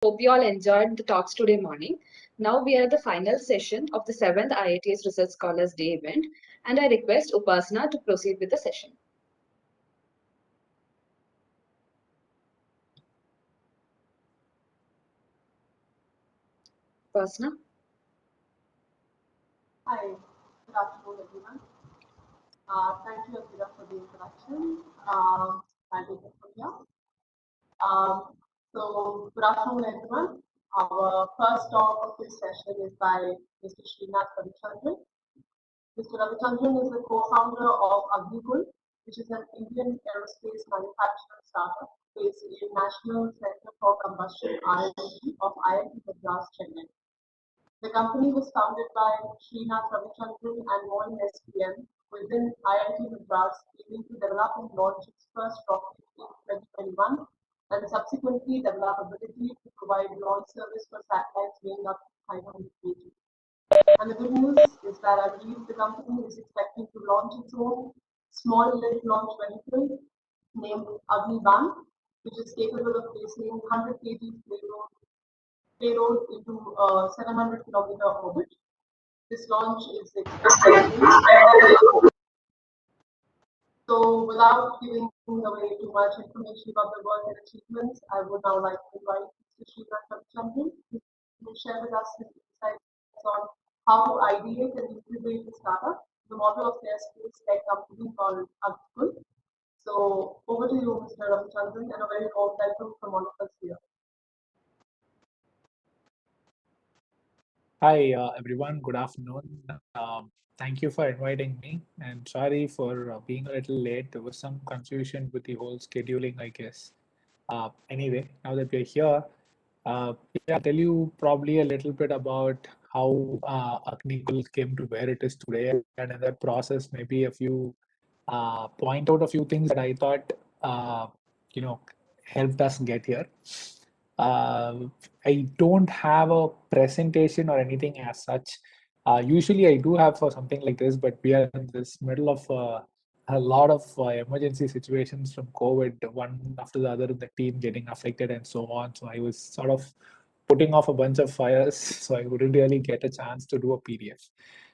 Hope you all enjoyed the talks today morning. Now we are at the final session of the 7th IITS Research Scholars Day event, and I request Upasana to proceed with the session. Upasana? Hi, good afternoon, everyone. Thank you, Akira, for the introduction. I'll take it from here. Good afternoon, everyone. Our first talk of this session is by Mr. Srinath Ravichandran. Mr. Ravichandran is the co-founder of Agnikul, which is an Indian aerospace manufacturing startup based in National Center for Combustion R&D of IIT Madras, Chennai. The company was founded by Srinath Ravichandran and Moin SPM within IIT Madras, aiming to develop and launch its first rocket in 2021 and subsequently develop ability to provide launch service for satellites weighing up to 500 kg. And the good news is that I believe the company is expecting to launch its own small lift launch vehicle named Agniban, which is capable of placing 100 kg payload into a 700-kilometer orbit. This launch is expected. So, without giving away too much information about the work and achievements, I would now like to invite Mr. Srinath Ravichandran to share with us his insights on how to ideate and incubate the startup, the model of their space tech company called Agnikul. So, over to you, Mr. Ravichandran, and a very warm welcome from all of us here. Hi, everyone. Good afternoon. Thank you for inviting me, and sorry for being a little late. There was some confusion with the whole scheduling, I guess. Anyway, now that we're here, I'll tell you probably a little bit about how Agnikul came to where it is today, and in that process, maybe point out a few things that I thought, you know, helped us get here. Uh, I don't have a presentation or anything as such. Usually I do have for something like this, but we are in this middle of a lot of emergency situations from COVID, one after the other in the team getting affected and so on. So I was sort of putting off a bunch of fires, so I wouldn't really get a chance to do a PDF.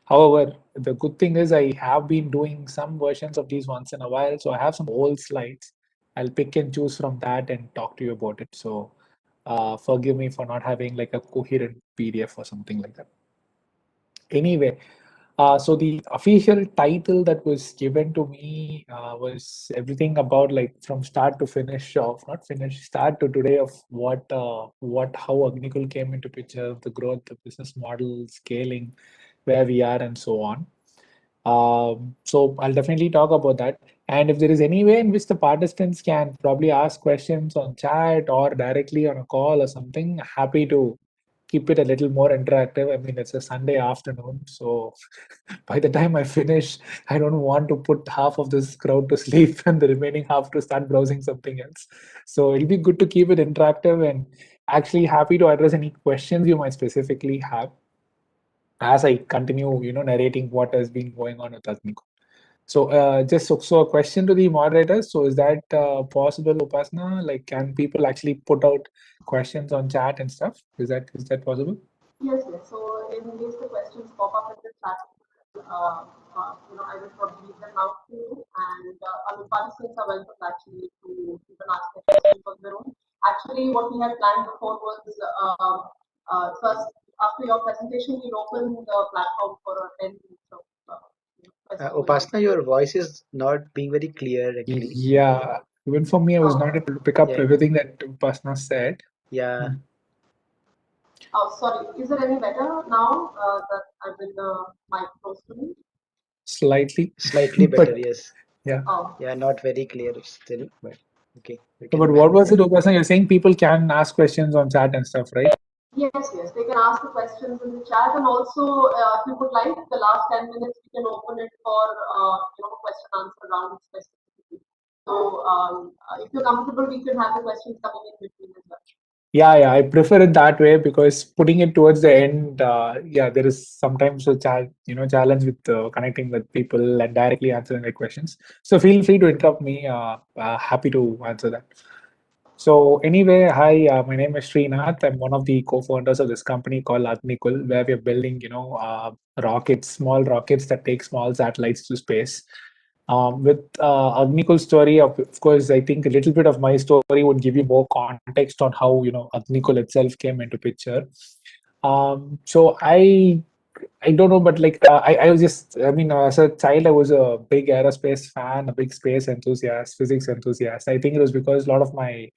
However, the good thing is I have been doing some versions of these once in a while, so I have some old slides. I'll pick and choose from that and talk to you about it. So forgive me for not having like a coherent PDF or something like that. Anyway, so the official title that was given to me was everything about like from start to finish of not finish start to today of how Agnikul came into picture, the growth, the business model, scaling, where we are, and so on. So I'll definitely talk about that. And if there is any way in which the participants can probably ask questions on chat or directly on a call or something, happy to keep it a little more interactive. I mean, it's a Sunday afternoon, so by the time I finish, I don't want to put half of this crowd to sleep and the remaining half to start browsing something else. So it'll be good to keep it interactive and actually happy to address any questions you might specifically have as I continue, narrating what has been going on with Agnikul. So, so a question to the moderators. So, is that possible, Upasana? Like, can people actually put out questions on chat and stuff? Is that possible? Yes, yes. So in case the questions pop up in the chat, I will probably read them out to you, and participants are welcome actually to even ask the questions on their own. Actually, what we had planned before was first after your presentation, we'll open the platform for a 10 minutes of Upasana, your voice is not being very clear actually. Yeah, even for me, I was not able to pick up Yeah. everything that Upasana said. Yeah. Oh, sorry. Is it any better now that I've been the mic close to me? Slightly better, but, yes. Yeah. Oh. Yeah, not very clear still, but okay. But what was it, Upasana? You're saying people can ask questions on chat and stuff, right? Yes, yes. They can ask the questions in the chat, and also, if you would like, the last 10 minutes we can open it for question answer round specifically. So, if you're comfortable, we can have the questions coming in between as well. Yeah, I prefer it that way because putting it towards the end, there is sometimes a challenge with connecting with people and directly answering their questions. So feel free to interrupt me. Happy to answer that. So anyway, hi, my name is Srinath. I'm one of the co-founders of this company called Agnikul, where we're building, rockets, small rockets that take small satellites to space. With Agnikul's story, of course, I think a little bit of my story would give you more context on how, Agnikul itself came into picture. So I don't know, but like I was just, I mean, as a child, I was a big aerospace fan, a big space enthusiast, physics enthusiast. I think it was because a lot of my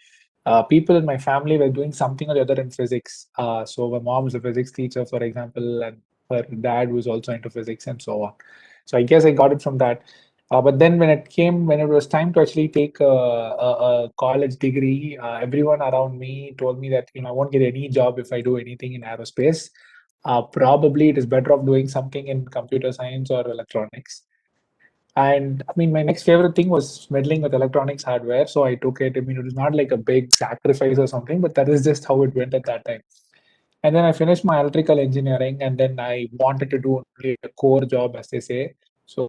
people in my family were doing something or the other in physics. So my mom was a physics teacher, for example, and her dad was also into physics and so on. So I guess I got it from that. But then when it was time to actually take a college degree, everyone around me told me that, I won't get any job if I do anything in aerospace. Probably it is better off doing something in computer science or electronics. And I mean, my next favorite thing was meddling with electronics hardware. So I took it. I mean, it was not like a big sacrifice or something, but that is just how it went at that time. And then I finished my electrical engineering, and then I wanted to do only a core job, as they say. So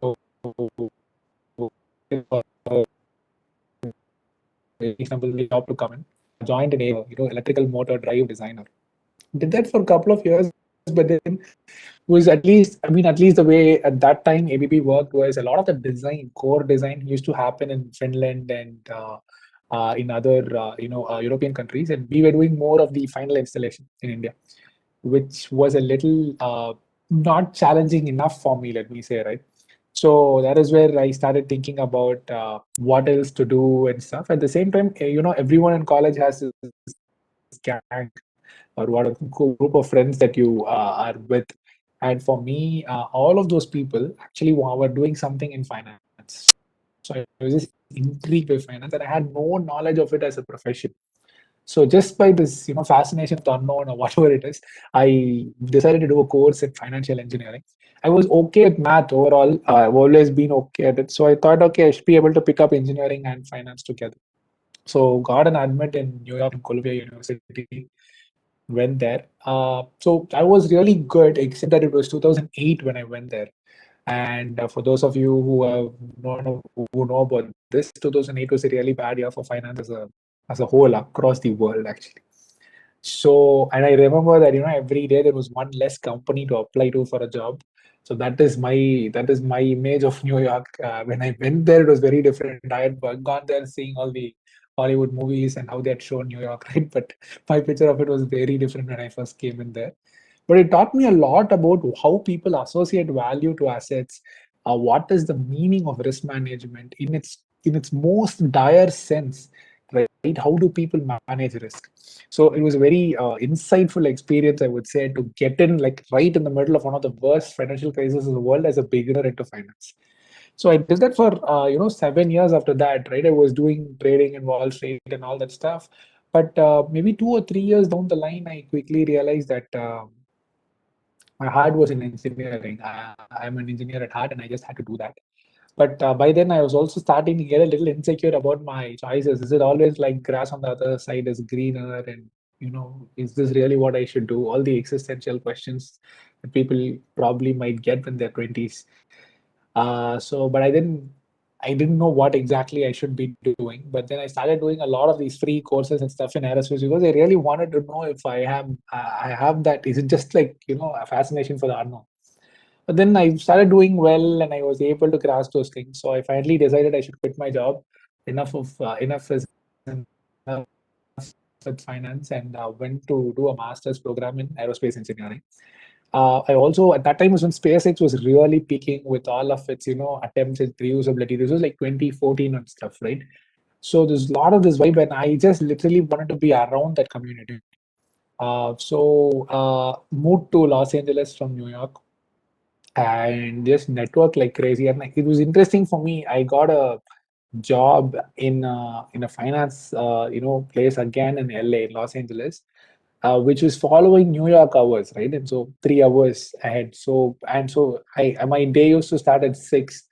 reasonable job to come in. Joined an electrical motor drive designer. Did that for a couple of years, but then was at least the way at that time ABB worked was a lot of the design, core design used to happen in Finland and in other, European countries. And we were doing more of the final installation in India, which was a little not challenging enough for me, let me say, right? So that is where I started thinking about what else to do and stuff. At the same time, everyone in college has this gang or what a group of friends that you are with. And for me, all of those people actually were doing something in finance. So I was just intrigued with finance, and I had no knowledge of it as a profession. So just by this, fascination with the unknown or whatever it is, I decided to do a course in financial engineering. I was okay with math overall. I've always been okay at it. So I thought, okay, I should be able to pick up engineering and finance together. So got an admit in New York, Columbia University, went there. So I was really good, except that it was 2008 when I went there. And for those of you who know about this, 2008 was a really bad year for finance as a whole across the world, actually. So, and I remember that every day there was one less company to apply to for a job. So that is my image of New York. When I went there, it was very different. I had gone there seeing all the Hollywood movies and how they had shown New York, right? But my picture of it was very different when I first came in there. But it taught me a lot about how people associate value to assets. What is the meaning of risk management in its most dire sense, right? How do people manage risk? So it was a very insightful experience, I would say, to get in like right in the middle of one of the worst financial crises in the world as a beginner into finance. So I did that for 7 years after that, right? I was doing trading in Wall Street and all that stuff. But maybe 2 or 3 years down the line, I quickly realized that my heart was in engineering. I'm an engineer at heart, and I just had to do that. But by then, I was also starting to get a little insecure about my choices. Is it always like grass on the other side is greener? And, is this really what I should do? All the existential questions that people probably might get when they're 20s. But I didn't know what exactly I should be doing. But then I started doing a lot of these free courses and stuff in aerospace because I really wanted to know if I have that. Is it just like, a fascination for the unknown? But then I started doing well and I was able to grasp those things. So I finally decided I should quit my job. Enough is enough with finance, and went to do a master's program in aerospace engineering. I also at that time was when SpaceX was really peaking with all of its attempts at reusability. This was like 2014 and stuff, right? So there's a lot of this vibe, and I just literally wanted to be around that community. So moved to Los Angeles from New York and just network like crazy. And like, it was interesting for me. I got a job in a finance place again in LA, Los Angeles, which was following New York hours, right? And so 3 hours ahead. So my day used to start at 6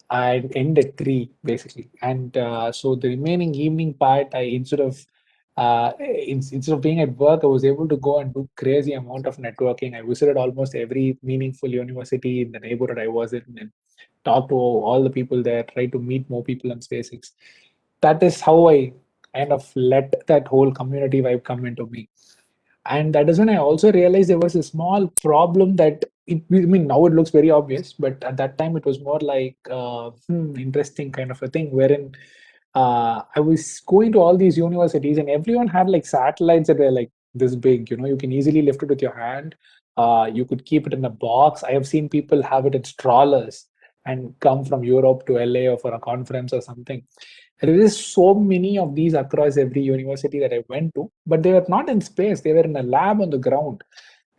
and end at 3 basically. And so the remaining evening part, instead of being at work, I was able to go and do crazy amount of networking. I visited almost every meaningful university in the neighborhood I was in and talked to all the people there, tried to meet more people on SpaceX. That is how I kind of let that whole community vibe come into me. And that is when I also realized there was a small problem that I mean, now it looks very obvious, but at that time it was more like interesting kind of a thing, wherein I was going to all these universities and everyone had like satellites that were like this big. You can easily lift it with your hand. You could keep it in a box. I have seen people have it in strollers and come from Europe to LA or for a conference or something. There is so many of these across every university that I went to, but they were not in space. They were in a lab on the ground,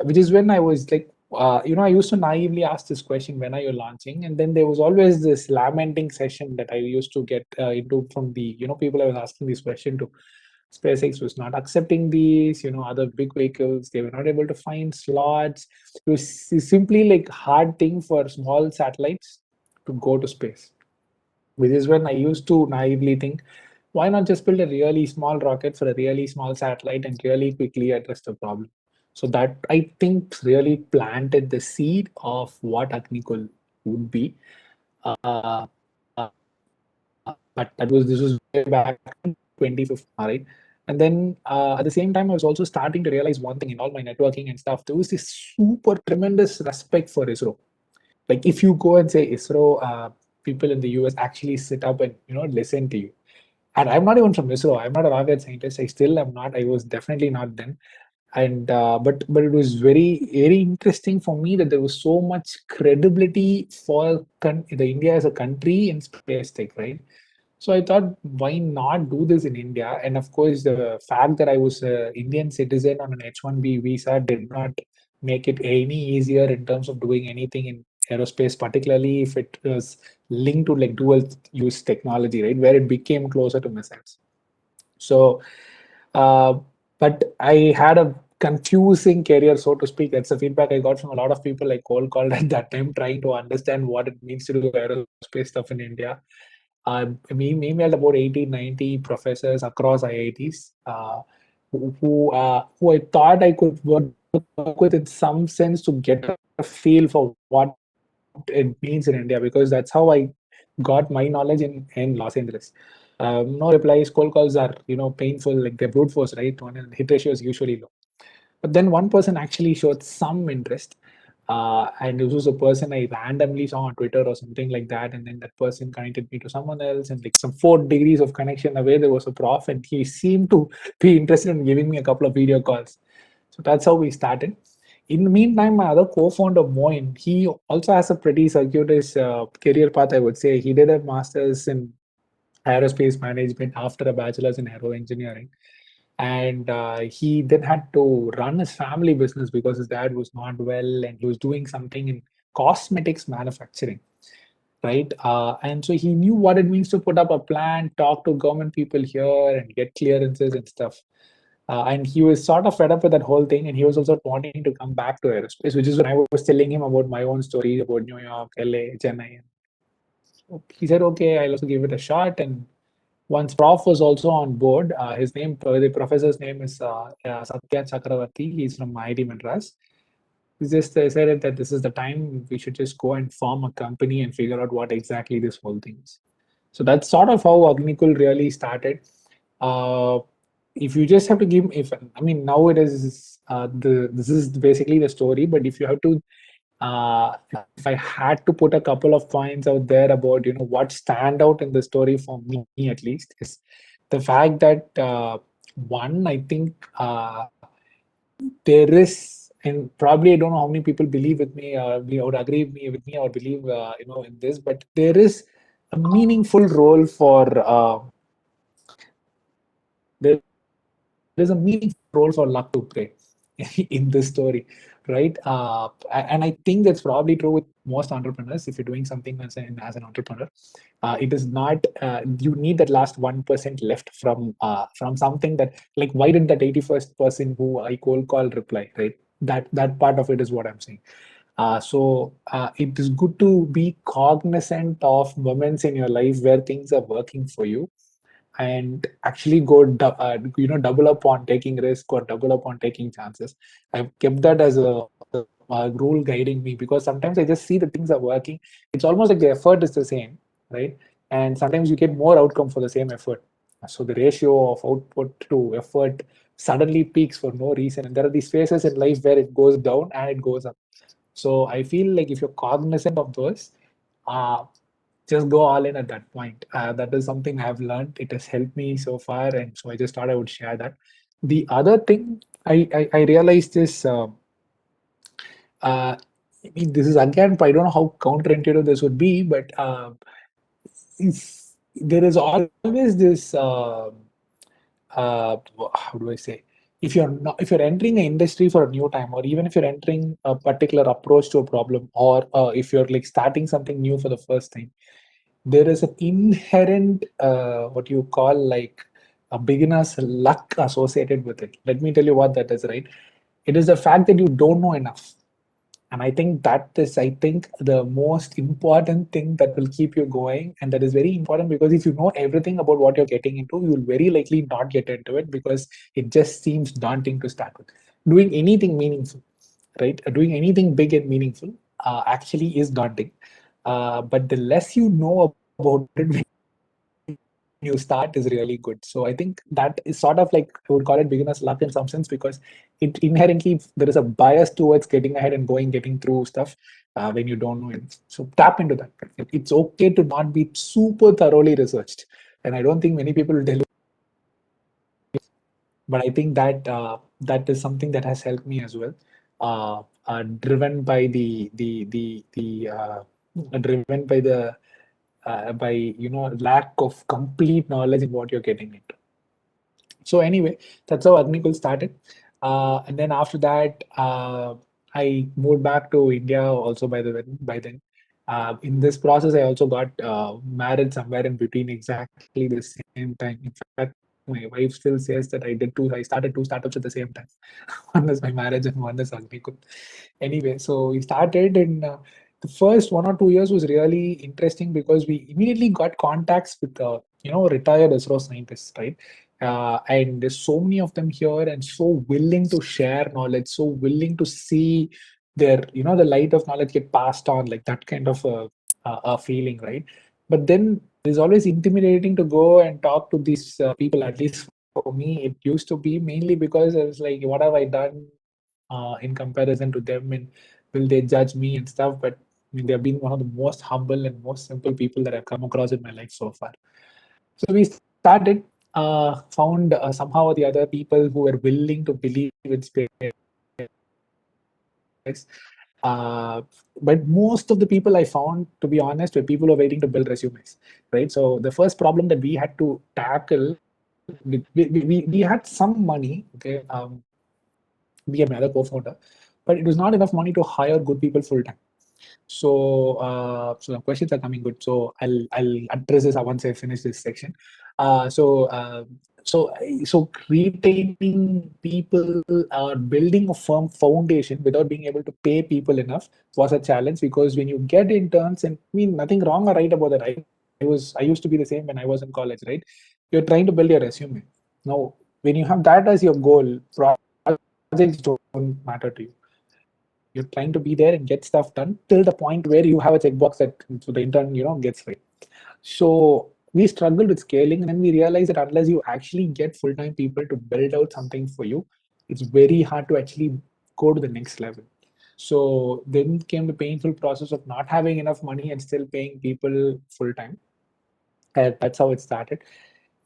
which is when I was like, I used to naively ask this question, when are you launching? And then there was always this lamenting session that I used to get into from the, people I was asking this question to. SpaceX was not accepting these, other big vehicles. They were not able to find slots. It was simply like hard thing for small satellites to go to space, which is when I used to naively think, why not just build a really small rocket for a really small satellite and really quickly address the problem? So that I think really planted the seed of what Agnikul would be. Uh, but this was way back in 2015, right? And then at the same time, I was also starting to realize one thing in all my networking and stuff. There was this super tremendous respect for ISRO. Like if you go and say ISRO, people in the US actually sit up and listen to you. And I'm not even from ISRO. I'm not a rocket scientist. I still am not. I was definitely not then. And but it was very interesting for me that there was so much credibility for the India as a country in space tech, right? So I thought, why not do this in India? And of course, the fact that I was an Indian citizen on an H-1B visa did not make it any easier in terms of doing anything in aerospace, particularly if it was linked to like dual use technology, right? Where it became closer to missiles. So, uh, but I had a confusing career, so to speak. That's the feedback I got from a lot of people I cold called at that time, trying to understand what it means to do aerospace stuff in India. We emailed about 80, 90 professors across IITs who I thought I could work with in some sense to get a feel for what it means in India, because that's how I got my knowledge in Los Angeles. No replies, cold calls are painful, like they're brute force, right? And hit ratio is usually low. But then one person actually showed some interest. And this was a person I randomly saw on Twitter or something like that. And then that person connected me to someone else. And like some 4 degrees of connection away, there was a prof, and he seemed to be interested in giving me a couple of video calls. So that's how we started. In the meantime, my other co-founder, Moin, he also has a pretty circuitous career path, I would say. He did a master's in aerospace management after a bachelor's in aero engineering. And he then had to run his family business because his dad was not well and he was doing something in cosmetics manufacturing, right? And so he knew what it means to put up a plant, talk to government people here and get clearances and stuff. And he was sort of fed up with that whole thing, and he was also wanting to come back to aerospace, which is when I was telling him about my own story about New York, LA, Chennai. So he said, okay, I'll also give it a shot. And once Prof was also on board, his name, the professor's name is Satya Chakravarti. He's from IIT Madras. He just decided that this is the time we should just go and form a company and figure out what exactly this whole thing is. So that's sort of how Agnikul really started. Uh, if you just have to give, now it is this is basically the story. But if you have to, if I had to put a couple of points out there about what stand out in the story for me at least is the fact that one, I think there is, and probably I don't know how many people believe with me, would agree with me or believe in this, but there is a meaningful role for there is a meaningful role for luck to play in this story, right? And I think that's probably true with most entrepreneurs. If you're doing something as an entrepreneur, it is not. You need that last 1% left from something that, like, why did that 81st person who I cold call reply, right? That part of it is what I'm saying. So it is good to be cognizant of moments in your life where things are working for you, and actually go double up on taking risk or double up on taking chances. I've kept that as a rule guiding me, because sometimes I just see that things are working. It's almost like the effort is the same, right? And sometimes you get more outcome for the same effort. So the ratio of output to effort suddenly peaks for no reason. And there are these phases in life where it goes down and it goes up. So I feel like if you're cognizant of those, uh, just go all in at that point. That is something I've learned. It has helped me so far, and so I just thought I would share that. The other thing I realized is, I mean, this is again, I don't know how counterintuitive this would be, but if there is always this, how do I say? If you're entering an industry for a new time, or even if you're entering a particular approach to a problem, or if you're like starting something new for the first time, there is an inherent what you call like a beginner's luck associated with it. Let me tell you what that is, right? It is the fact that you don't know enough. And I think that is, I think, the most important thing that will keep you going. And that is very important because if you know everything about what you're getting into, you will very likely not get into it because it just seems daunting to start with. Doing anything meaningful, right? Doing anything big and meaningful actually is daunting. But the less you know about it when you start is really good. So I think that is sort of like, I would call it beginner's luck in some sense, because it inherently, there is a bias towards getting ahead and getting through stuff when you don't know it. So tap into that. It's okay to not be super thoroughly researched. And I don't think many people will tell you, but I think that that is something that has helped me as well. Driven by driven by the by lack of complete knowledge in what you're getting into. So anyway, that's how Agnikul started. And then after that, I moved back to India also by then. In this process, I also got married somewhere in between exactly the same time. In fact, my wife still says that I started two startups at the same time. One is my marriage and one is Agnikul. Anyway, so we started in the first 1 or 2 years was really interesting because we immediately got contacts with retired ISRO scientists, right? And there's so many of them here and so willing to share knowledge, so willing to see their the light of knowledge get passed on, like that kind of a feeling, right? But then it's always intimidating to go and talk to these people. At least for me, it used to be mainly because I was like, what have I done in comparison to them, and will they judge me and stuff? But I mean, they've been one of the most humble and most simple people that I've come across in my life so far. So we started, found somehow or the other people who were willing to believe in space. Uh, but most of the people I found, to be honest, were people who are waiting to build resumes, right? So the first problem that we had to tackle, we had some money, okay, me and my other co-founder, but it was not enough money to hire good people full time. So the questions are coming good. So I'll address this once I finish this section. Uh, so uh, so retaining people or building a firm foundation without being able to pay people enough was a challenge, because when you get interns, and I mean nothing wrong or right about that. I used to be the same when I was in college, right? You're trying to build your resume. Now, when you have that as your goal, projects don't matter to you. You're trying to be there and get stuff done till the point where you have a checkbox that so the intern gets right. So we struggled with scaling, and then we realized that unless you actually get full-time people to build out something for you, it's very hard to actually go to the next level. So then came the painful process of not having enough money and still paying people full-time. And that's how it started.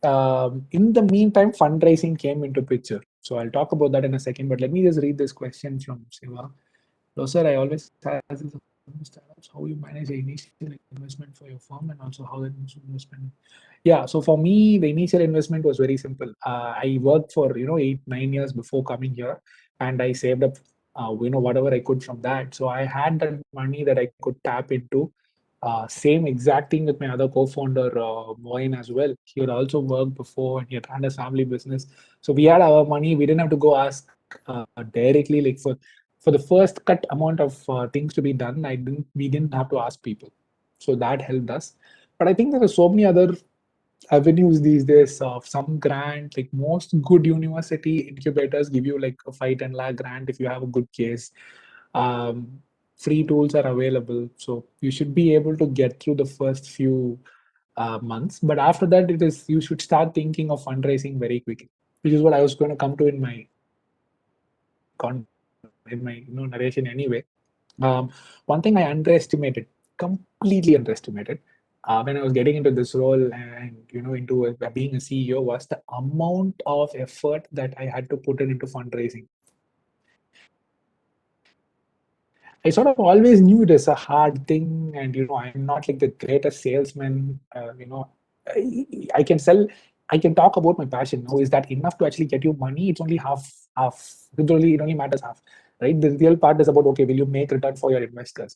In the meantime, fundraising came into picture. So I'll talk about that in a second, but let me just read this question from Siva. So, sir, I always ask this of startups, how you manage the initial investment for your firm, and also how the investment. Yeah, so for me, the initial investment was very simple. I worked for 8-9 years before coming here, and I saved up whatever I could from that. So I had that money that I could tap into. Same exact thing with my other co-founder, Moin, as well. He had also worked before and he had run his family business. So we had our money. We didn't have to go ask directly, like for the first cut amount of things to be done. We didn't have to ask people. So that helped us. But I think there are so many other avenues these days of some grant, like most good university incubators give you like a 5-10 lakh grant if you have a good case. Free tools are available, so you should be able to get through the first few months. But after that, it is you should start thinking of fundraising very quickly, which is what I was going to come to in my narration anyway. One thing I underestimated, completely underestimated, when I was getting into this role and into being a CEO was the amount of effort that I had to put in into fundraising. I sort of always knew it is a hard thing, and I'm not like the greatest salesman. I can sell, I can talk about my passion. Now, is that enough to actually get you money? It's only half. It only matters half, right? The real part is about, okay, will you make return for your investors?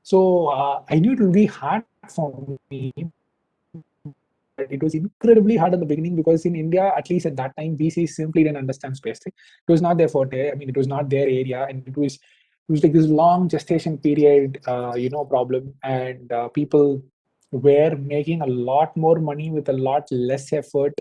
So I knew it would be hard for me. It was incredibly hard at the beginning because in India, at least at that time, VCs simply didn't understand space tech. It was not their forte. I mean, it was not their area, and it was like this long gestation period, problem, and people were making a lot more money with a lot less effort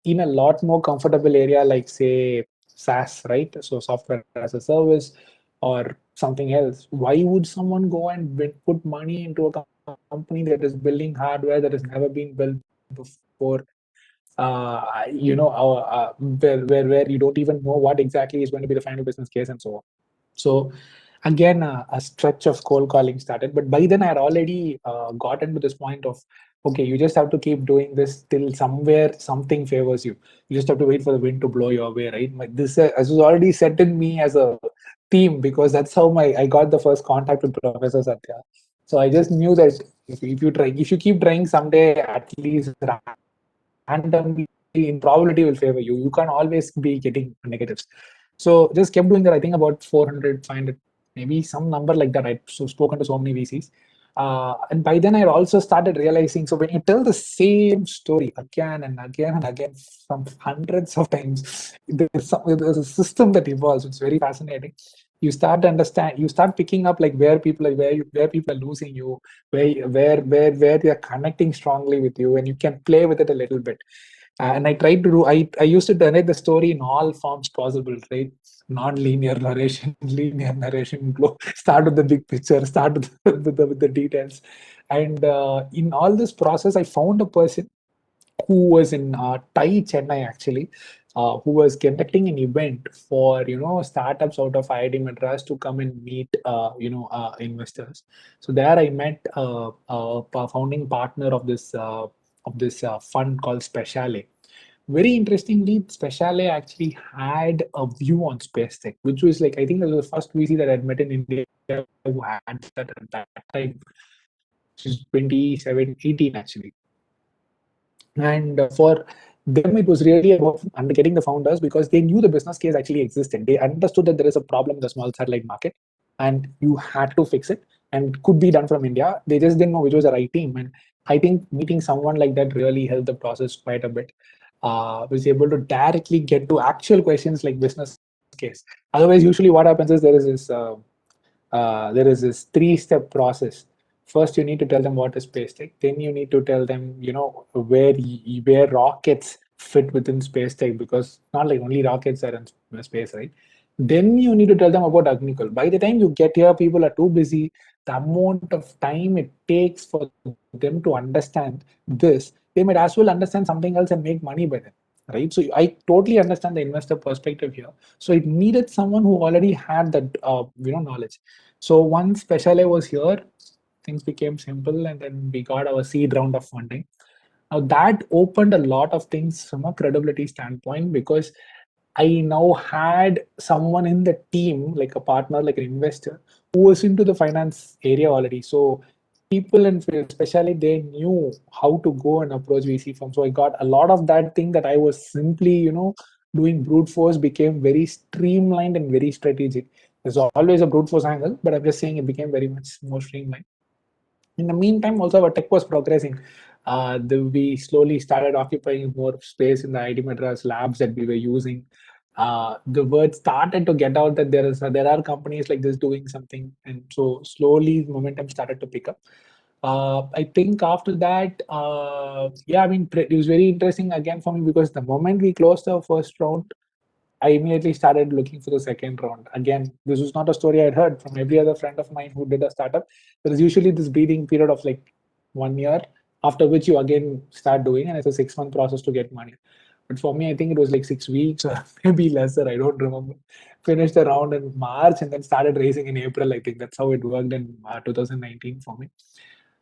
in a lot more comfortable area, like say SaaS, right? So software as a service or something else. Why would someone go and put money into a company that is building hardware that has never been built before? Where you don't even know what exactly is going to be the final business case and so on. So again, a stretch of cold calling started. But by then, I had already gotten to this point of, okay, you just have to keep doing this till somewhere something favors you. You just have to wait for the wind to blow your way, right? This was already set in me as a theme because that's how I got the first contact with Professor Satya. So I just knew that if you keep trying, someday at least randomly in probability will favor you. You can't always be getting negatives. So just kept doing that. I think about 400, 500, maybe some number like that. I'd spoken to so many VCs. And by then I also started realizing, so when you tell the same story again and again and again, some hundreds of times, there's a system that evolves. It's very fascinating. You start to understand, you start picking up like where people are, where people are losing you, where they are connecting strongly with you, and you can play with it a little bit. And I tried to do, I used to narrate the story in all forms possible, right? Non-linear narration, linear narration, start with the big picture, start with the details. And in all this process, I found a person who was in TAI Chennai actually, who was conducting an event for startups out of IIT Madras to come and meet investors. So there I met a founding partner of this fund called Speciale. Very interestingly, Speciale actually had a view on space tech, which was like, I think that was the first VC that I'd met in India who had that at that time, which is 2018 actually. And for them, it was really about getting the founders because they knew the business case actually existed. They understood that there is a problem in the small satellite market and you had to fix it and could be done from India. They just didn't know which was the right team. And I think meeting someone like that really helped the process quite a bit. Was able to directly get to actual questions like business case. Otherwise, usually what happens is there is this three-step process. First, you need to tell them what is space tech. Then you need to tell them, where rockets fit within space tech, because not like only rockets are in space, right? Then you need to tell them about Agnikul. By the time you get here, people are too busy. The amount of time it takes for them to understand this, they might as well understand something else and make money by then, right? So I totally understand the investor perspective here. So it needed someone who already had that, knowledge. So once Speciale was here, things became simple, and then we got our seed round of funding. Now that opened a lot of things from a credibility standpoint because I now had someone in the team, like a partner, like an investor, who was into the finance area already. So people, and especially they knew how to go and approach VC firms. So I got a lot of that thing that I was simply, doing brute force became very streamlined and very strategic. There's always a brute force angle, but I'm just saying it became very much more streamlined. In the meantime, also our tech was progressing. We slowly started occupying more space in the IIT Madras labs that we were using. The word started to get out that there are companies like this doing something, and so slowly momentum started to pick up. I think after that, I mean, it was very interesting again for me because the moment we closed our first round, I immediately started looking for the second round. Again, this was not a story I'd heard from every other friend of mine who did a startup. There is usually this breathing period of like 1 year, after which you again start doing, and it's a 6-month process to get money. But for me, I think it was like 6 weeks or maybe lesser. I don't remember. Finished the round in March and then started raising in April. I think that's how it worked in 2019 for me.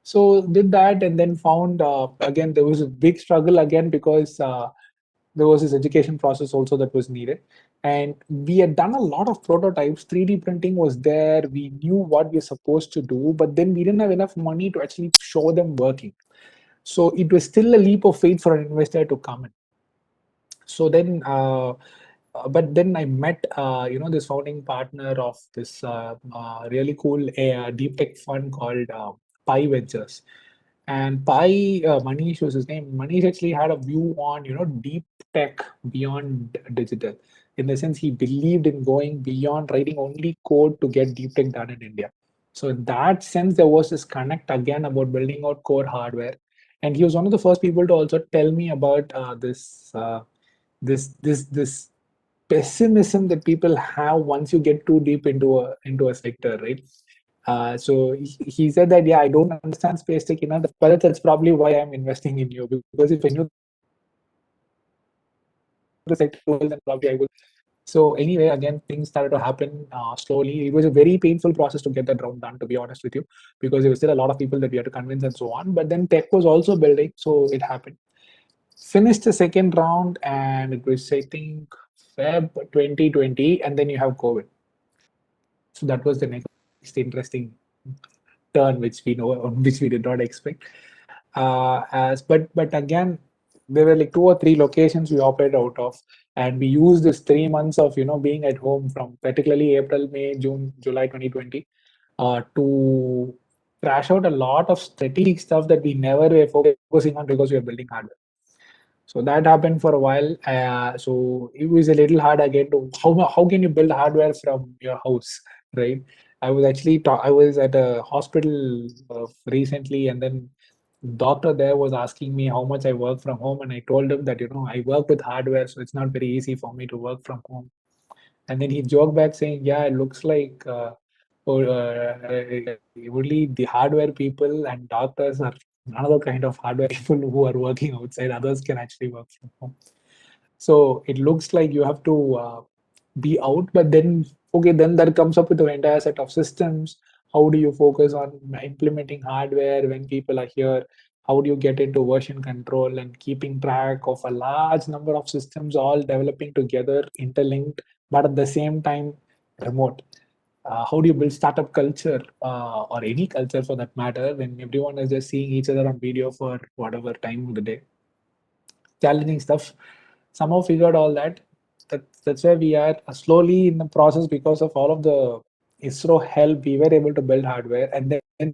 So did that and then found again there was a big struggle again because there was this education process also that was needed. And we had done a lot of prototypes. 3D printing was there. We knew what we were supposed to do, but then we didn't have enough money to actually show them working. So it was still a leap of faith for an investor to come in. So then, but then I met, this founding partner of this really cool deep tech fund called Pi Ventures. And Pi, Manish was his name. Manish actually had a view on, deep tech beyond digital. In the sense, he believed in going beyond writing only code to get deep tech done in India. So in that sense, there was this connect again about building out core hardware. And he was one of the first people to also tell me about this pessimism that people have once you get too deep into a sector, right? So he said that, yeah, I don't understand space tech enough, but that's probably why I'm investing in you, because if I knew the sector well, then probably I would. So anyway, again, things started to happen slowly. It was a very painful process to get that round done, to be honest with you, because there was still a lot of people that we had to convince and so on. But then tech was also building, so it happened. Finished the second round, and it was, I think, Feb 2020, and then you have COVID. So that was the next interesting turn, which we did not expect. But again, there were like 2 or 3 locations we operated out of, and we used this 3 months of being at home from particularly April, May, June, July 2020 to crash out a lot of strategic stuff that we never were focusing on because we were building hardware. So that happened for a while. So it was a little hard again to how can you build hardware from your house, right? I was actually I was at a hospital recently, and then doctor there was asking me how much I work from home, and I told him that I work with hardware, so it's not very easy for me to work from home. And then he joked back saying, "Yeah, it looks like only the hardware people and doctors are another kind of hardware people who are working outside. Others can actually work from home." So it looks like you have to be out, but then okay, then that comes up with the entire set of systems. How do you focus on implementing hardware when people are here? How do you get into version control and keeping track of a large number of systems all developing together, interlinked, but at the same time remote? How do you build startup culture or any culture for that matter when everyone is just seeing each other on video for whatever time of the day? Challenging stuff. Somehow figured all that. That's where we are slowly in the process because of all of the ISRO help. We were able to build hardware, and then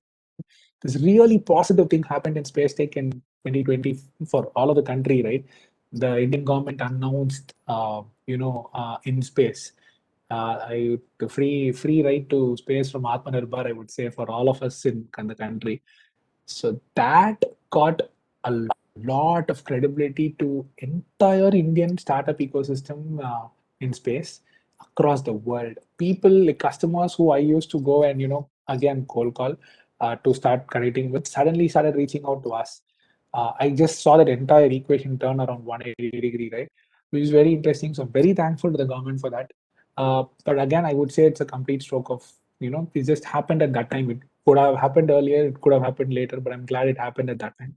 this really positive thing happened in space tech in 2020 for all of the country, right? The Indian government announced, in space, the free right to space from Atmanirbhar, I would say, for all of us in the country. So that got a lot of credibility to entire Indian startup ecosystem in space across the world. People, like customers who I used to go and again cold call to start connecting with, suddenly started reaching out to us. I just saw that entire equation turn around 180-degree, right? Which is very interesting. So very thankful to the government for that. But again, I would say it's a complete stroke of it just happened at that time. It could have happened earlier, it could have happened later, but I'm glad it happened at that time.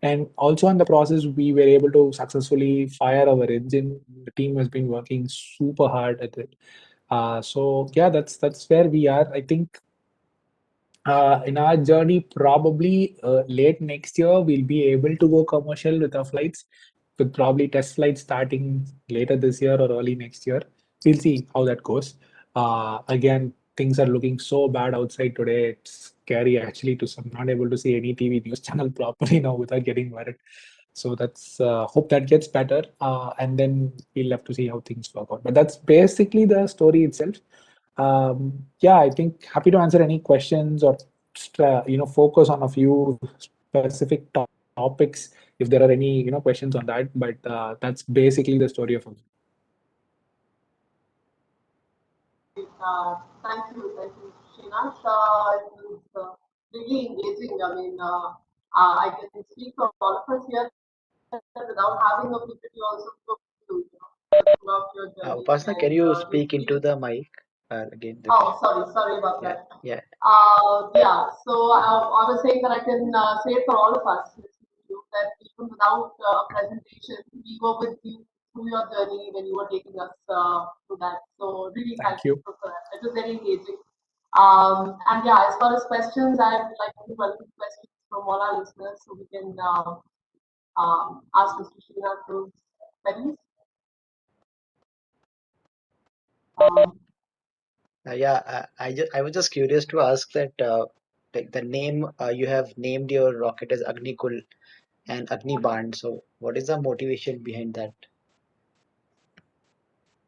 And also in the process, we were able to successfully fire our engine. The team has been working super hard at it. So yeah, that's where we are. I think in our journey, probably late next year, we'll be able to go commercial with our flights, with probably test flights starting later this year or early next year. We'll see how that goes. Again, things are looking so bad outside today. It's scary actually to some not able to see any TV news channel properly now without getting worried. So that's hope that gets better, and then we'll have to see how things work out. But that's basically the story itself. Yeah, I think happy to answer any questions or focus on a few specific topics if there are any questions on that. But that's basically the story of it. Thank you, Srinath. It was really engaging. I mean, I can speak for all of us here without having a PPT also throughout your journey. Upasana, can you speak into the mic? Again, the Oh, sorry about yeah, that. yeah. Yeah, so I was saying that I can say it for all of us listening to you that even without a presentation, we were with you through your journey when you were taking us through that. So really thank Thank you you. for that. It was very engaging. And yeah, as far as questions, I'd like to welcome questions from all our listeners so we can ask Mr. Srinath those queries. Um, I was just curious to ask that like the name you have named your rocket as Agnikul and Agniban. So what is the motivation behind that?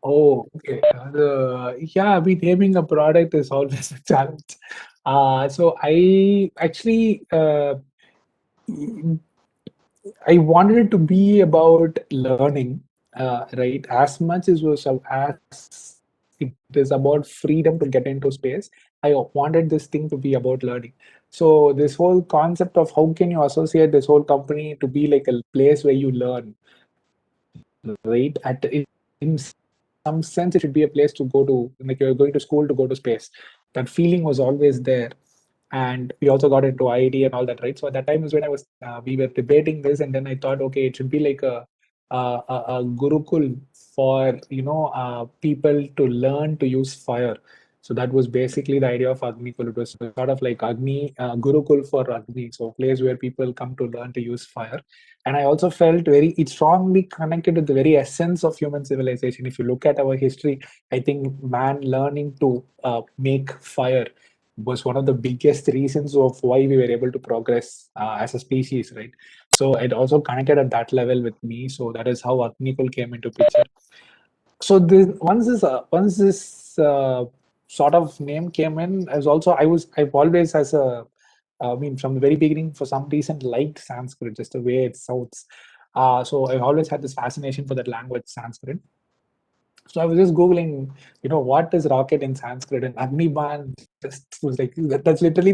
Oh, okay. Yeah, I mean, naming a product is always a challenge. So I actually I wanted it to be about learning, right? As much as as it is about freedom to get into space, I wanted this thing to be about learning. So this whole concept of how can you associate this whole company to be like a place where you learn, right? In some sense, it should be a place to go to, like you're going to school to go to space. That feeling was always there. And we also got into IIT and all that, right? So at that time is when we were debating this, and then I thought, okay, it should be like a Gurukul for, people to learn to use fire. So that was basically the idea of Agnikul. It was sort of like Gurukul for Agni, so a place where people come to learn to use fire. And I also felt it strongly connected to the very essence of human civilization. If you look at our history, I think man learning to make fire was one of the biggest reasons of why we were able to progress as a species, right? So it also connected at that level with me. So that is how Agnikul came into picture. So once this sort of name came in, as also I've always I mean, from the very beginning, for some reason, liked Sanskrit, just the way it sounds. So I always had this fascination for that language, Sanskrit. So I was just Googling, what is rocket in Sanskrit, and Agniban just was like, that's literally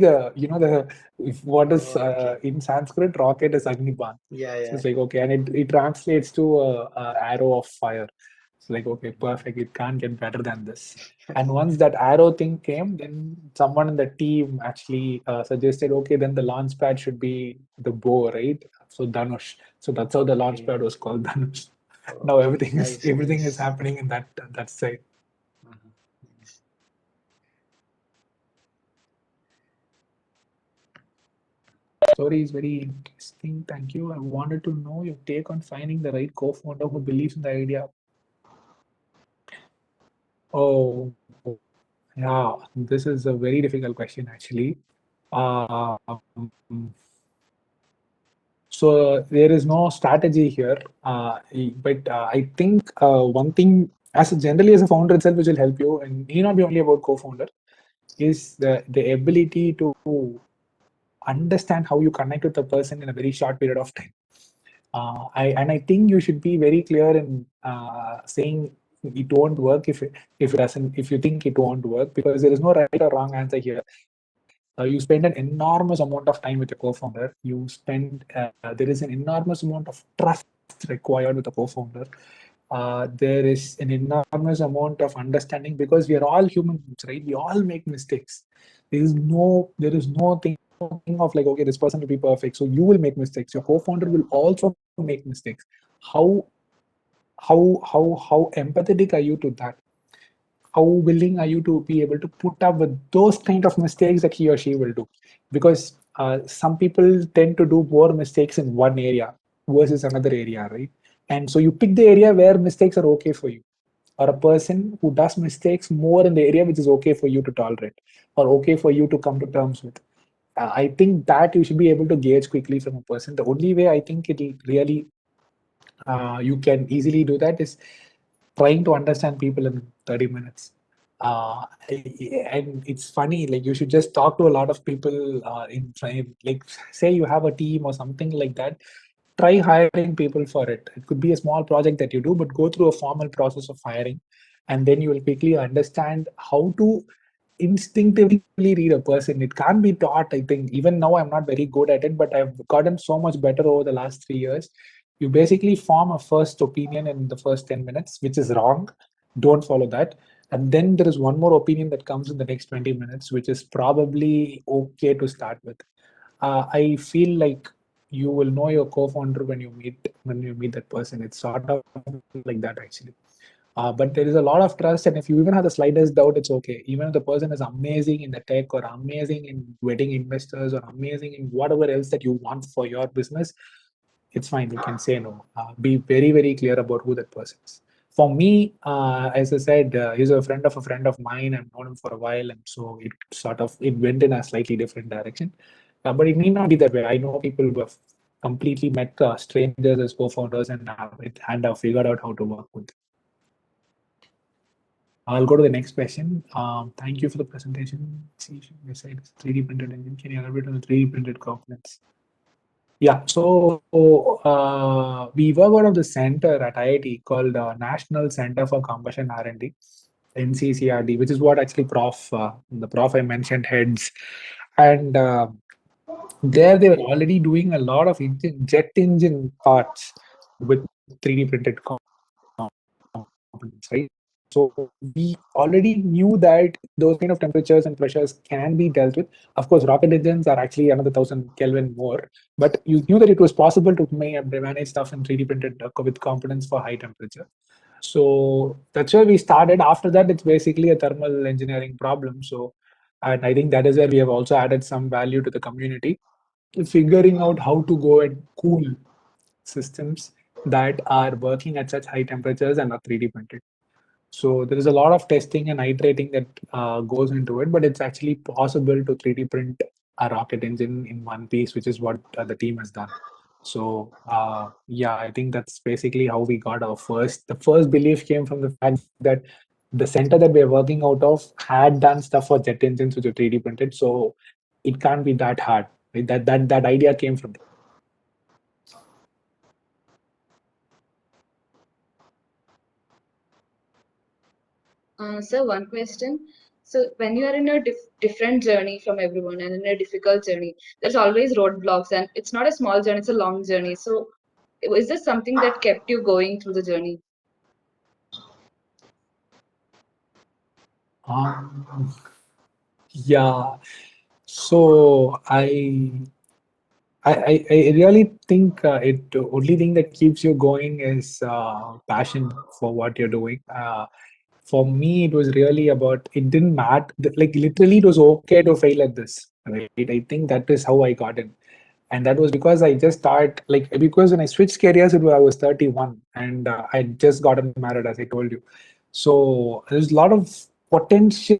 what is Okay. in Sanskrit, rocket is Agniban. Yeah, So yeah. it's like, okay, and it translates to a arrow of fire. It's like, okay, perfect. It can't get better than this. And once that arrow thing came, then someone in the team actually suggested, okay, then the launch pad should be the bow, right? So Dhanush. So that's how the launch Okay. pad was called, Dhanush. Now Okay. Nice, everything is nice. happening in that side. Uh-huh. Nice. Story is very interesting. Thank you. I wanted to know your take on finding the right co-founder who believes in the idea. Oh, yeah, this is a very difficult question actually. Um, so there is no strategy here, but I think one thing, generally as a founder itself, which will help you, and need not be only about co-founder, is the ability to understand how you connect with a person in a very short period of time. I think you should be very clear in saying it won't work if you think it won't work, because there is no right or wrong answer here. You spend an enormous amount of time with your co-founder. There is an enormous amount of trust required with a co-founder. There is an enormous amount of understanding, because we are all human beings, right? We all make mistakes. There is no thing of like, okay, this person will be perfect, so you will make mistakes. Your co-founder will also make mistakes. How how empathetic are you to that? How willing are you to be able to put up with those kind of mistakes that he or she will do? Because some people tend to do more mistakes in one area versus another area, right? And so you pick the area where mistakes are okay for you, or a person who does mistakes more in the area which is okay for you to tolerate or okay for you to come to terms with. I think that you should be able to gauge quickly from a person. The only way I think it'll really you can easily do that is trying to understand people in 30 minutes. And it's funny, like you should just talk to a lot of people like say you have a team or something like that. Try hiring people for it. It could be a small project that you do, but go through a formal process of hiring, and then you will quickly understand how to instinctively read a person. It can't be taught. I think even now I'm not very good at it, but I've gotten so much better over the last 3 years. You basically form a first opinion in the first 10 minutes, which is wrong. Don't follow that. And then there is one more opinion that comes in the next 20 minutes, which is probably okay to start with. I feel like you will know your co-founder when you meet that person. It's sort of like that actually. But there is a lot of trust, and if you even have the slightest doubt, it's okay. Even if the person is amazing in the tech or amazing in vetting investors or amazing in whatever else that you want for your business, it's fine. You can say no. Be very, very clear about who that person is. For me, as I said, he's a friend of mine. I've known him for a while, and so it went in a slightly different direction. But it need not be that way. I know people who have completely met strangers as co-founders and have figured out how to work with. I'll go to the next question. Thank you for the presentation. See, you said 3D printed engine. Can you elaborate on the 3D printed components? Yeah, so we work out of the center at IIT called National Center for Combustion R&D, NCCRD, which is what actually the prof I mentioned heads. And there they were already doing a lot of jet engine parts with 3D printed components, right? So we already knew that those kind of temperatures and pressures can be dealt with. Of course, rocket engines are actually another 1000 Kelvin more, but you knew that it was possible to manage stuff in 3D printed with components for high temperature. So that's where we started. After that, it's basically a thermal engineering problem. So, and I think that is where we have also added some value to the community, figuring out how to go and cool systems that are working at such high temperatures and are 3D printed. So there is a lot of testing and iterating that goes into it, but it's actually possible to 3D print a rocket engine in one piece, which is what the team has done. So yeah, I think that's basically how we got our the first belief came from the fact that the center that we're working out of had done stuff for jet engines which are 3D printed. So it can't be that hard. Right? That idea came from there. Sir, one question. So when you are in a different journey from everyone and in a difficult journey, there's always roadblocks, and it's not a small journey, it's a long journey. So is this something that kept you going through the journey? Yeah. So I really think the only thing that keeps you going is passion for what you're doing. For me, it was really about, it didn't matter. Like literally, it was okay to fail at this. Right? I think that is how I got in. And that was because I just started, because when I switched careers, I was 31 and I just gotten married, as I told you. So there's a lot of potential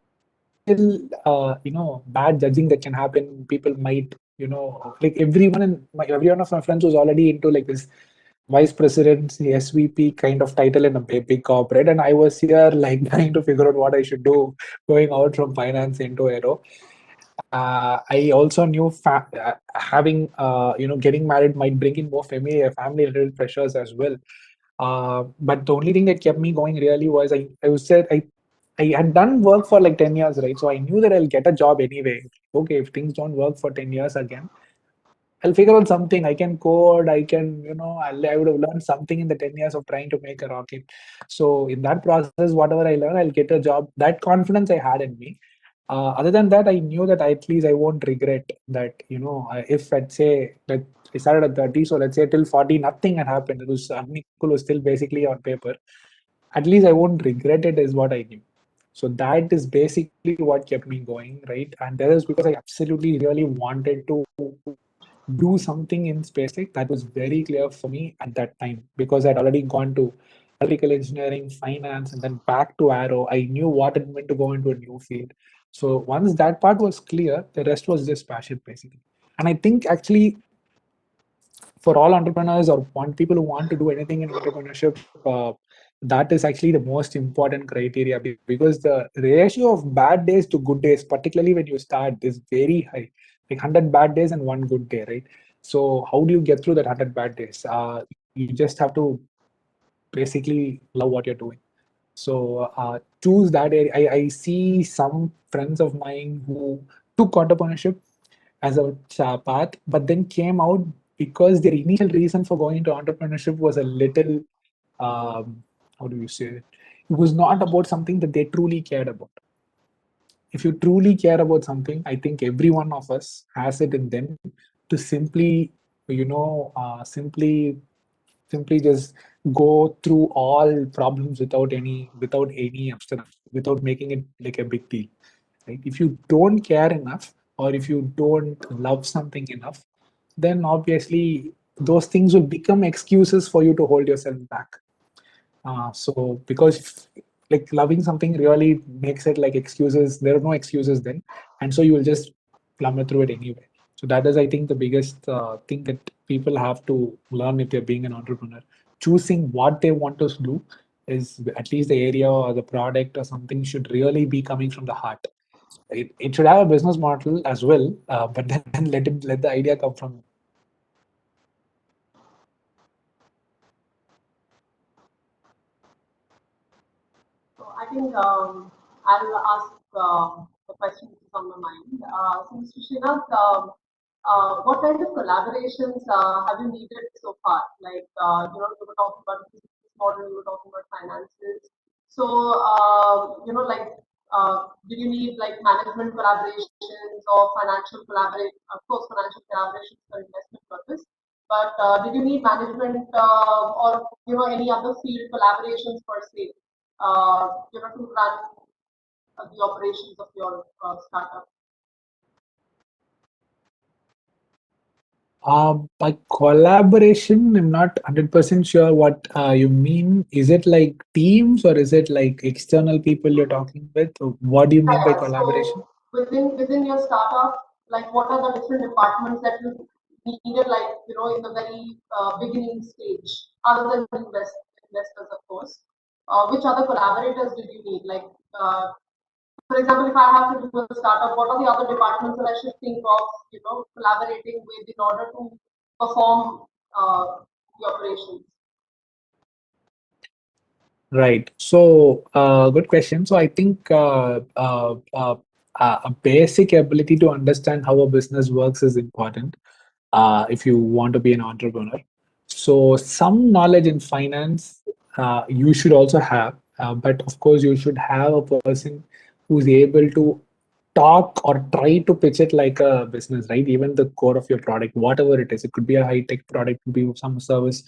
bad judging that can happen. People might, like every one of my friends was already into like this vice president, SVP kind of title in a big corporate, and I was here like trying to figure out what I should do, going out from finance into aero. I also knew having getting married might bring in more family related pressures as well. But the only thing that kept me going really was I had done work for like 10 years, right? So I knew that I'll get a job anyway. Okay, if things don't work for 10 years again, I'll figure out something. I can code, I would have learned something in the 10 years of trying to make a rocket. So in that process, whatever I learn, I'll get a job. That confidence I had in me. Other than that, I knew that at least I won't regret that, if I'd say that I started at 30, so let's say till 40, nothing had happened. It was Agnikul was still basically on paper. At least I won't regret it is what I knew. So that is basically what kept me going, right? And that is because I absolutely really wanted to do something in space tech. That was very clear for me at that time because I'd already gone to electrical engineering, finance, and then back to aero. I knew what it meant to go into a new field. So once that part was clear, the rest was just passion basically. And I think actually for all entrepreneurs or people who want to do anything in entrepreneurship, that is actually the most important criteria because the ratio of bad days to good days, particularly when you start, is very high. Like 100 bad days and one good day, right? So how do you get through that 100 bad days? You just have to basically love what you're doing. So choose that area. I see some friends of mine who took entrepreneurship as a path, but then came out because their initial reason for going into entrepreneurship was a little, how do you say it? It was not about something that they truly cared about. If you truly care about something, I think every one of us has it in them to simply, simply just go through all problems without any abstinence, without making it like a big deal. Right? If you don't care enough, or if you don't love something enough, then obviously those things will become excuses for you to hold yourself back. So because like loving something really makes it like excuses, there are no excuses then, and so you will just plummet through it anyway. So that is, I think, the biggest thing that people have to learn if they're being an entrepreneur. Choosing what they want to do is at least the area or the product or something should really be coming from the heart. It should have a business model as well, but then let the idea come from. So I think I'll ask the question which is on my mind. So Mr. Srinath, what kind of collaborations have you needed so far? Like, you were talking about the business model, you were talking about finances. So, like, do you need like management collaborations or financial collaboration? Of course, financial collaborations for investment purpose. But did you need management or any other field collaborations per se? To run the operations of your startup? By collaboration, I'm not 100% sure what you mean. Is it like teams or is it like external people you're talking with? Or what do you mean by Yeah, collaboration? so within your startup, like what are the different departments that you needed, like in the very beginning stage, other than investors, of course. Which other collaborators did you need? Like, for example, if I have to do a startup, what are the other departments that I should think of, collaborating with in order to perform the operations? Right. So, good question. So, I think a basic ability to understand how a business works is important if you want to be an entrepreneur. So, some knowledge in finance you should also have, but of course, you should have a person who's able to talk or try to pitch it like a business, right? Even the core of your product, whatever it is, it could be a high tech product, it could be some service,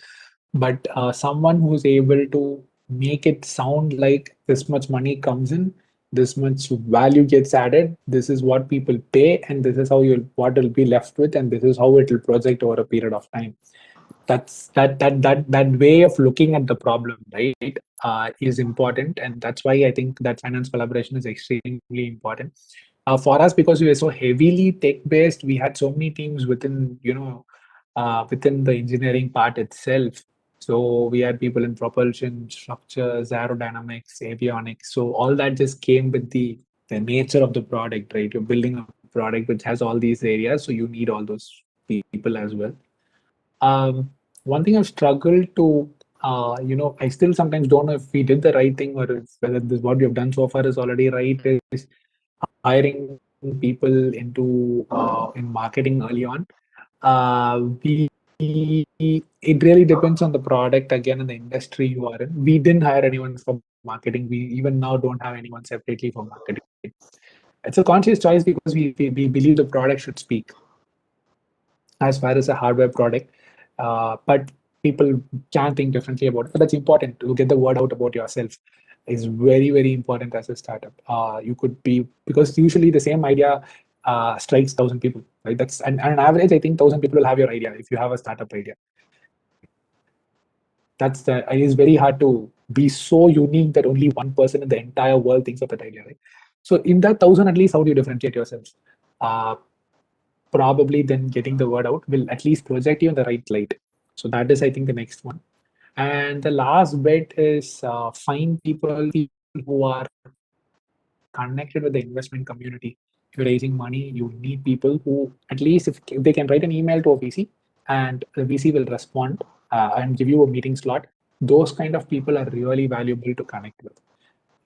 but someone who's able to make it sound like this much money comes in, this much value gets added, this is what people pay, and this is how you'll what will be left with, and this is how it will project over a period of time. That way of looking at the problem, right, is important, and that's why I think that finance collaboration is extremely important for us, because we were so heavily tech based. We had so many teams within within the engineering part itself. So we had people in propulsion, structures, aerodynamics, avionics. So all that just came with the nature of the product, right? You're building a product which has all these areas, so you need all those people as well. One thing I've struggled to, I still sometimes don't know if we did the right thing, or if whether this what we have done so far is already right, is hiring people into in marketing early on. We It really depends on the product again and the industry you are in. We didn't hire anyone for marketing. We even now don't have anyone separately for marketing. It's a conscious choice because we believe the product should speak as far as a hardware product. But people can think differently about it. But that's important to get the word out about yourself. Is very, very important as a startup. You could be, because usually the same idea strikes 1,000 people, right? That's and on average, I think 1,000 people will have your idea if you have a startup idea. It is very hard to be so unique that only one person in the entire world thinks of that idea, right? So in that 1,000, at least, how do you differentiate yourselves? Probably then getting the word out will at least project you in the right light. So that is, I think, the next one. And the last bit is find people who are connected with the investment community. If you're raising money, you need people who, at least if they can write an email to a VC and the VC will respond and give you a meeting slot. Those kind of people are really valuable to connect with.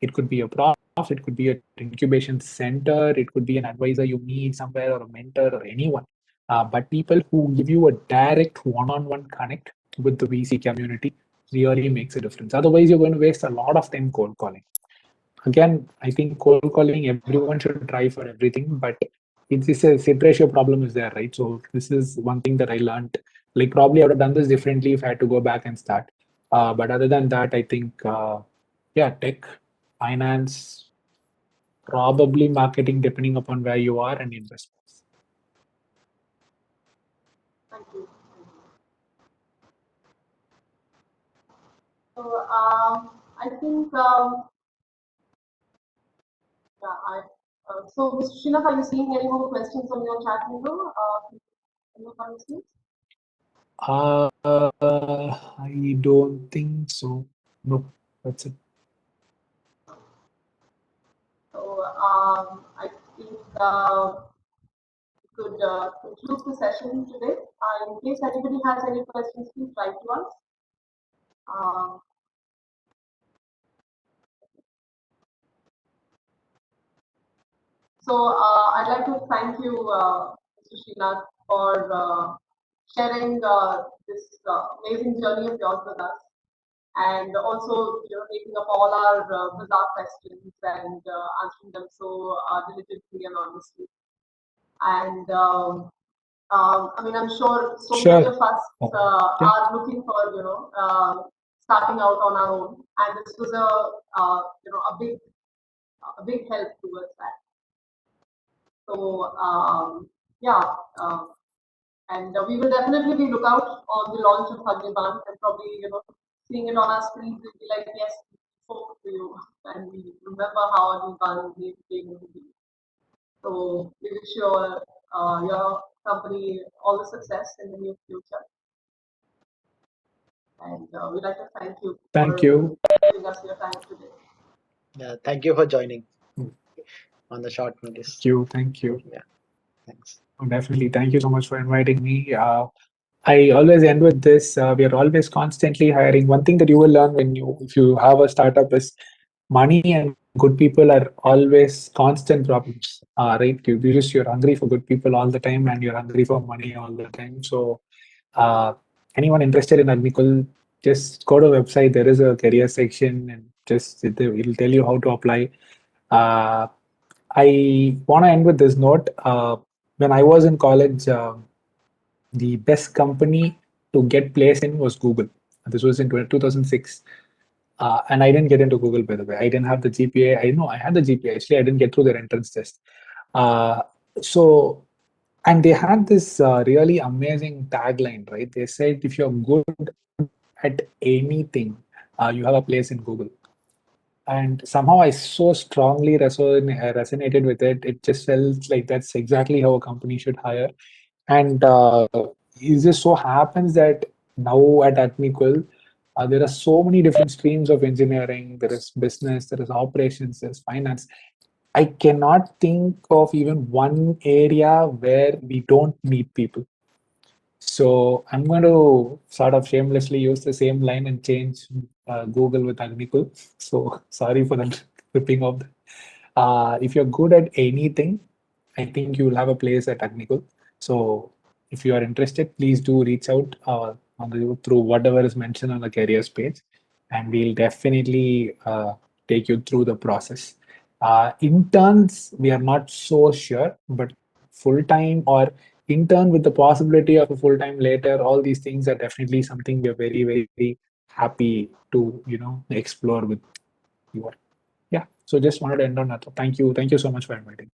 It could be a prof, it could be an incubation center, it could be an advisor you meet somewhere, or a mentor, or anyone. But people who give you a direct one-on-one connect with the VC community really makes a difference. Otherwise, you're going to waste a lot of time cold calling. Again, I think cold calling, everyone should try for everything, but it's a hit ratio problem is there, right? So this is one thing that I learned. Like probably I would have done this differently if I had to go back and start. But other than that, I think yeah, tech, finance, probably marketing, depending upon where you are, and investments. Thank you. So I think so Mr. Srinath, are you seeing any more questions on your chat window? In your participants? I don't think so. No, that's it. So I think we could conclude the session today. In case anybody has any questions, please write to us. So I'd like to thank you, Mr. Srinath, for sharing this amazing journey of yours with us, and also taking up all our bizarre questions and answering them so diligently and honestly. And I mean, I'm sure so many Sure. of us Yeah. are looking for starting out on our own, and this was a big help towards that. So yeah, and we will definitely be lookout on the launch of Agnibandh, and probably seeing it on our screens will be like, yes, we spoke to you, and we remember how Agnibandh came into being. So we wish your company all the success in the near future, and we'd like to thank you. Thank for you. giving us your time today. Yeah, thank you for joining on the short notice. Thank you. Thank you. Yeah, thanks. Oh, definitely. Thank you so much for inviting me. I always end with this. We are always constantly hiring. One thing that you will learn if you have a startup is money and good people are always constant problems. Right? You're hungry for good people all the time, and you're hungry for money all the time. So anyone interested in Agnikul, just go to the website. There is a career section, and it'll tell you how to apply. I want to end with this note. When I was in college, the best company to get placed in was Google. This was in 2006. And I didn't get into Google, by the way. I didn't have the GPA. I know I had the GPA. Actually, I didn't get through their entrance test. So, and they had this really amazing tagline, right? They said, if you're good at anything, you have a place in Google. And somehow I so strongly resonated with it. It just felt like that's exactly how a company should hire. And it just so happens that now at Atmiquil, there are so many different streams of engineering. There is business, there is operations, there's finance. I cannot think of even one area where we don't need people. So I'm going to sort of shamelessly use the same line and change Google with Agnikul. So sorry for that ripping off. If you're good at anything, I think you will have a place at Agnikul. So if you are interested, please do reach out through whatever is mentioned on the careers page, and we'll definitely take you through the process. Interns, we are not so sure, but full time or intern with the possibility of a full time later, all these things are definitely something we're very, very happy to explore with you. Yeah. So just wanted to end on that. Thank you so much for inviting.